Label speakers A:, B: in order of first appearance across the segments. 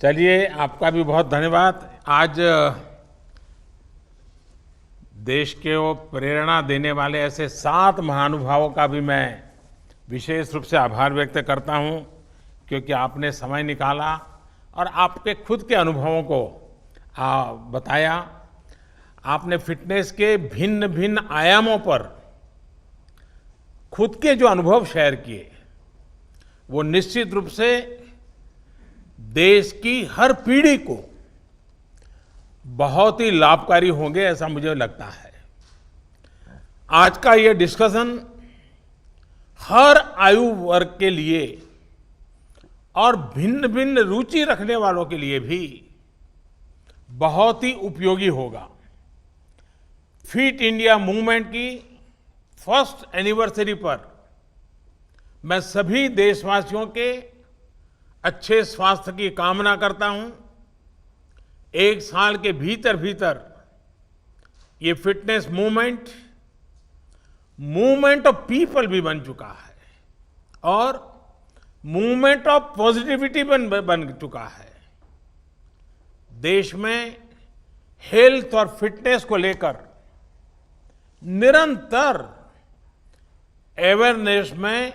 A: चलिए, आपका भी बहुत धन्यवाद। आज देश के वो प्रेरणा देने वाले ऐसे 7 महानुभावों का भी मैं विशेष रूप से आभार व्यक्त करता हूं, क्योंकि आपने समय निकाला और आपके खुद के अनुभवों को बताया। आपने फिटनेस के भिन्न भिन्न आयामों पर खुद के जो अनुभव शेयर किए, वो निश्चित रूप से देश की हर पीढ़ी को बहुत ही लाभकारी होंगे, ऐसा मुझे लगता है। आज का ये डिस्कशन हर आयु वर्ग के लिए और भिन्न भिन्न रुचि रखने वालों के लिए भी बहुत ही उपयोगी होगा। फिट इंडिया मूवमेंट की फर्स्ट एनिवर्सरी पर मैं सभी देशवासियों के अच्छे स्वास्थ्य की कामना करता हूं। एक साल के भीतर भीतर ये फिटनेस मूवमेंट ऑफ पीपल भी बन चुका है और मूवमेंट ऑफ पॉजिटिविटी बन चुका है। देश में हेल्थ और फिटनेस को लेकर निरंतर अवेयरनेस में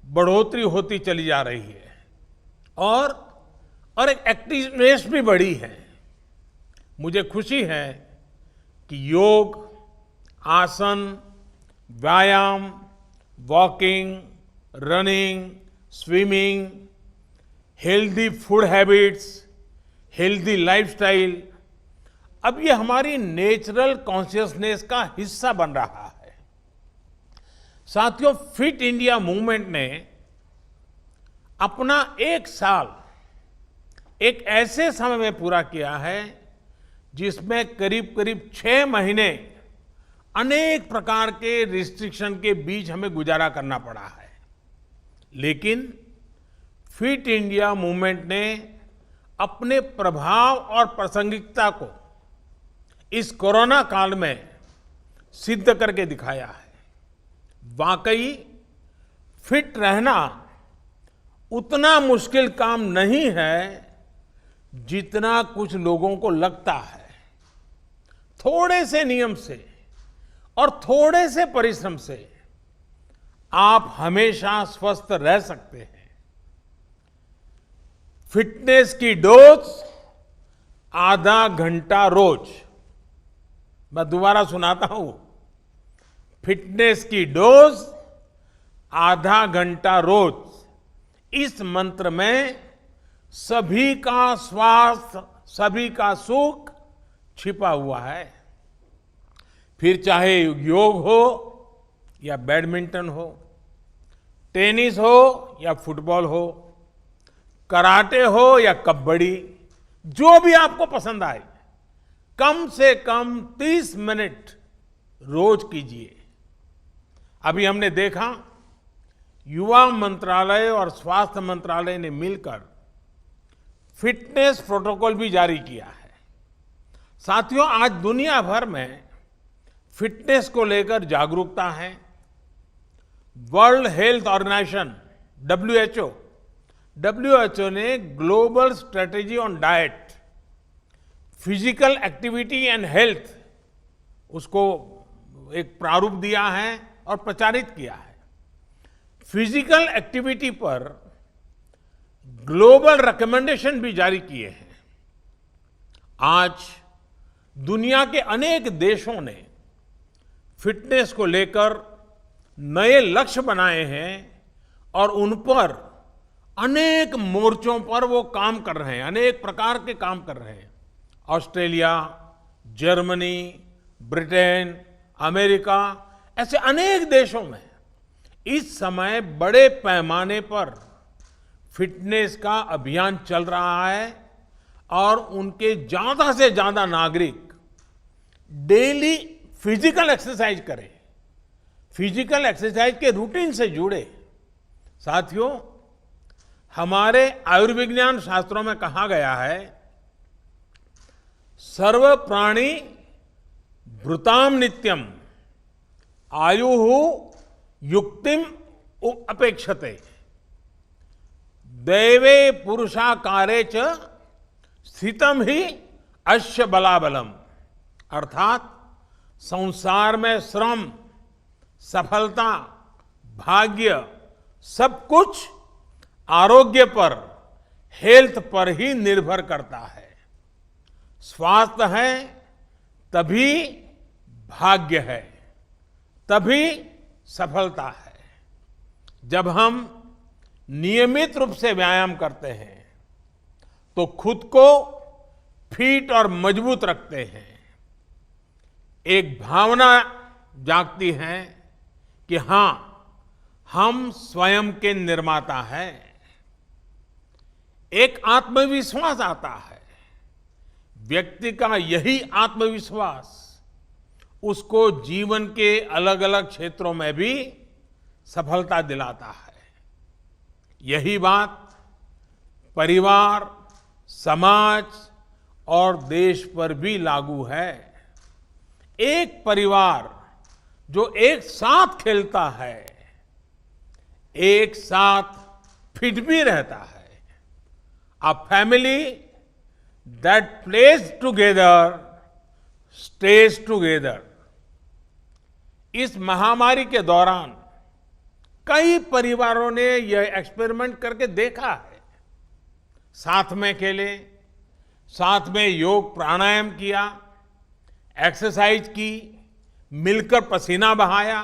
A: बढ़ोतरी होती चली जा रही है और एक एक्टिवनेस भी बढ़ी है। मुझे खुशी है कि योग, आसन, व्यायाम, walking, running, swimming, healthy food habits, healthy lifestyle अब ये हमारी नेचुरल कॉन्शियसनेस का हिस्सा बन रहा है। साथियों, फिट इंडिया मूवमेंट ने अपना 1 साल एक ऐसे समय में पूरा किया है जिसमें करीब करीब 6 महीने अनेक प्रकार के रिस्ट्रिक्शन के बीच हमें गुजारा करना पड़ा है। लेकिन फिट इंडिया मूवमेंट ने अपने प्रभाव और प्रासंगिकता को इस कोरोना काल में सिद्ध करके दिखाया है। वाकई फिट रहना उतना मुश्किल काम नहीं है जितना कुछ लोगों को लगता है। थोड़े से नियम से और थोड़े से परिश्रम से आप हमेशा स्वस्थ रह सकते हैं। फिटनेस की डोज आधा घंटा रोज। मैं दोबारा सुनाता हूं, फिटनेस की डोज आधा घंटा रोज। इस मंत्र में सभी का स्वास्थ्य, सभी का सुख छिपा हुआ है। फिर चाहे योग हो या बैडमिंटन हो, टेनिस हो या फुटबॉल हो, कराटे हो या कबड्डी, जो भी आपको पसंद आए, कम से कम 30 मिनट रोज कीजिए। अभी हमने देखा युवा मंत्रालय और स्वास्थ्य मंत्रालय ने मिलकर फिटनेस प्रोटोकॉल भी जारी किया है। साथियों, आज दुनिया भर में फिटनेस को लेकर जागरूकता है। वर्ल्ड हेल्थ ऑर्गेनाइजेशन WHO ने global strategy on diet, physical activity and health उसको एक प्रारूप दिया है और प्रचारित किया है। फिजिकल एक्टिविटी पर ग्लोबल रिकमेंडेशन भी जारी किए हैं। आज दुनिया के अनेक देशों ने फिटनेस को लेकर नए लक्ष्य बनाए हैं और उन पर अनेक मोर्चों पर वो काम कर रहे हैं, अनेक प्रकार के काम कर रहे हैं। ऑस्ट्रेलिया, जर्मनी, ब्रिटेन, अमेरिका, ऐसे अनेक देशों में इस समय बड़े पैमाने पर फिटनेस का अभियान चल रहा है और उनके ज्यादा से ज्यादा नागरिक डेली फिजिकल एक्सरसाइज करें, फिजिकल एक्सरसाइज के रूटीन से जुड़े। साथियों, हमारे आयुर्विज्ञान शास्त्रों में कहा गया है, सर्व प्राणी भृताम नित्यम आयुः युक्तिम अपेक्षते। दैवे पुरुषाकारे च स्थितम ही अश्य बलाबलम, अर्थात संसार में श्रम, सफलता, भाग्य सब कुछ आरोग्य पर, हेल्थ पर ही निर्भर करता है। स्वास्थ्य है तभी भाग्य है, तभी सफलता है। जब हम नियमित रूप से व्यायाम करते हैं तो खुद को फिट और मजबूत रखते हैं। एक भावना जागती है कि हां, हम स्वयं के निर्माता हैं। एक आत्मविश्वास आता है। व्यक्ति का यही आत्मविश्वास उसको जीवन के अलग अलग क्षेत्रों में भी सफलता दिलाता है। यही बात परिवार, समाज और देश पर भी लागू है। एक परिवार जो एक साथ खेलता है, एक साथ फिट भी रहता है, a family that plays together stays together। इस महामारी के दौरान कई परिवारों ने यह एक्सपेरिमेंट करके देखा है। साथ में खेले, साथ में योग प्राणायाम किया, एक्सरसाइज की, मिलकर पसीना बहाया।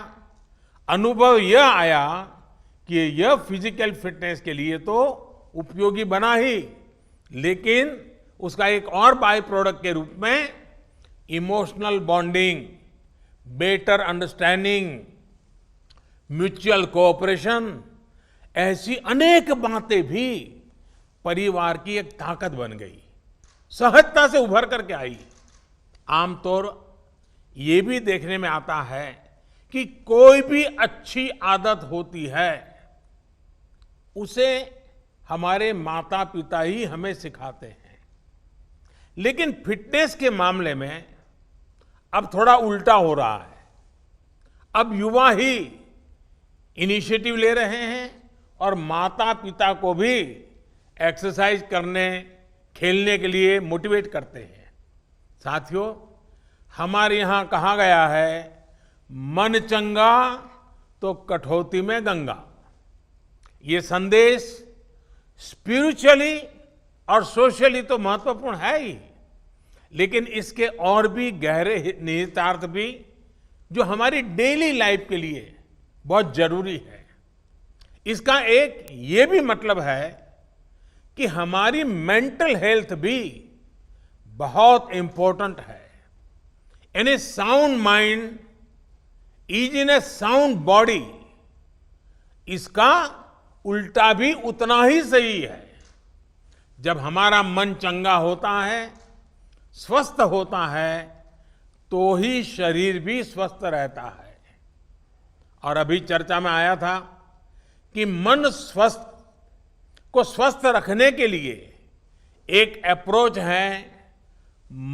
A: अनुभव यह आया कि यह फिजिकल फिटनेस के लिए तो उपयोगी बना ही, लेकिन उसका एक और बाय प्रोडक्ट के रूप में emotional bonding, better understanding, mutual cooperation, ऐसी अनेक बातें भी परिवार की एक ताकत बन गई, सहजता से उभर करके आई। आमतौर ये भी देखने में आता है कि कोई भी अच्छी आदत होती है उसे हमारे माता पिता ही हमें सिखाते हैं, लेकिन फिटनेस के मामले में अब थोड़ा उल्टा हो रहा है। अब युवा ही इनिशिएटिव ले रहे हैं और माता पिता को भी एक्सरसाइज करने, खेलने के लिए मोटिवेट करते हैं। साथियों, हमारे यहां कहा गया है, मन चंगा तो कठौती में गंगा। ये संदेश स्पिरिचुअली और सोशली तो महत्वपूर्ण है ही, लेकिन इसके और भी गहरे निहितार्थ भी जो हमारी डेली लाइफ के लिए बहुत जरूरी है। इसका एक ये भी मतलब है कि हमारी मेंटल हेल्थ भी बहुत इंपॉर्टेंट है। यानी sound mind is in A sound body, इसका उल्टा भी उतना ही सही है। जब हमारा मन चंगा होता है, स्वस्थ होता है, तो ही शरीर भी स्वस्थ रहता है। और अभी चर्चा में आया था कि मन स्वस्थ रखने के लिए एक अप्रोच है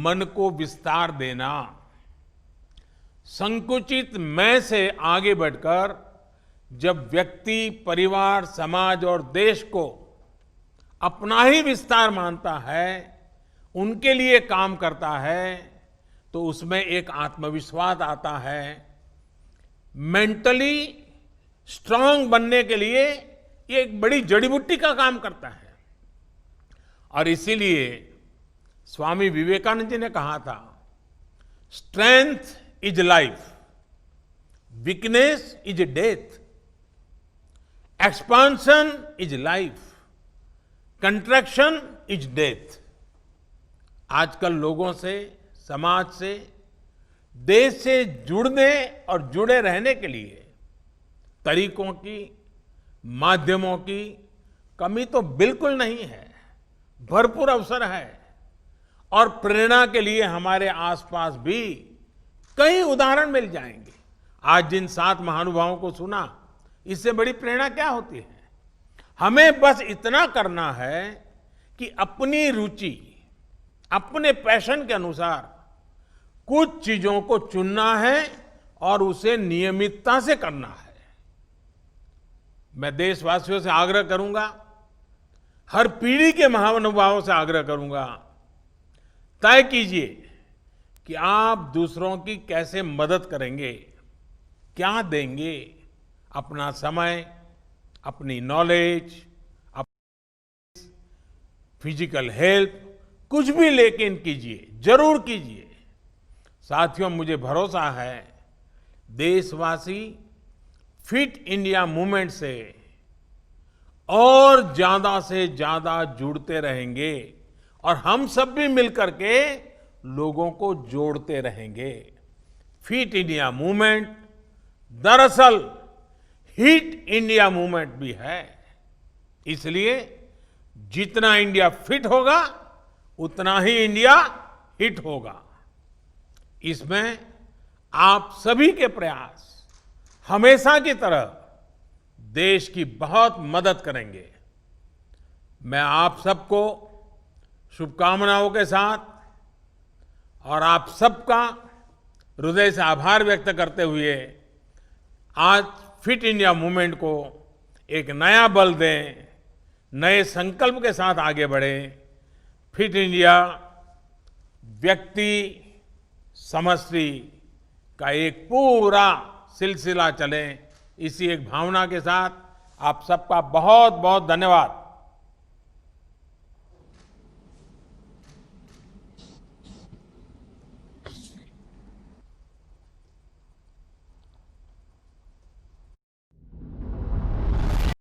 A: मन को विस्तार देना। संकुचित मैं से आगे बढ़कर जब व्यक्ति, परिवार, समाज और देश को अपना ही विस्तार मानता है, उनके लिए काम करता है, तो उसमें एक आत्मविश्वास आता है। मेंटली स्ट्रांग बनने के लिए ये एक बड़ी जड़ी बूटी का काम करता है। और इसीलिए स्वामी विवेकानंद जी ने कहा था, strength is life, weakness is death, expansion is life, contraction is death. आजकल लोगों से, समाज से, देश से जुड़ने और जुड़े रहने के लिए तरीकों की, माध्यमों की कमी तो बिल्कुल नहीं है, भरपूर अवसर है। और प्रेरणा के लिए हमारे आसपास भी कई उदाहरण मिल जाएंगे। आज जिन 7 महानुभावों को सुना, इससे बड़ी प्रेरणा क्या होती है। हमें बस इतना करना है कि अपनी रुचि, अपने पैशन के अनुसार कुछ चीजों को चुनना है और उसे नियमितता से करना है। मैं देशवासियों से आग्रह करूंगा हर पीढ़ी के महानुभावों से आग्रह करूंगा, तय कीजिए कि आप दूसरों की कैसे मदद करेंगे, क्या देंगे, अपना समय, अपनी नॉलेज, फिजिकल हेल्प, कुछ भी लेकिन कीजिए, जरूर कीजिए। साथियों, मुझे भरोसा है देशवासी फिट इंडिया मूवमेंट से और ज्यादा से ज्यादा जुड़ते रहेंगे और हम सब भी मिलकर के लोगों को जोड़ते रहेंगे। फिट इंडिया मूवमेंट दरअसल हिट इंडिया मूवमेंट भी है। इसलिए जितना इंडिया फिट होगा उतना ही इंडिया हिट होगा। इसमें आप सभी के प्रयास हमेशा की तरह देश की बहुत मदद करेंगे। मैं आप सबको शुभकामनाओं के साथ और आप सबका हृदय से आभार व्यक्त करते हुए आज फिट इंडिया मूवमेंट को एक नया बल दें, नए संकल्प के साथ आगे बढ़ें। फिट इंडिया व्यक्ति समष्टि का एक पूरा सिलसिला चले, इसी एक भावना के साथ आप सबका बहुत बहुत धन्यवाद।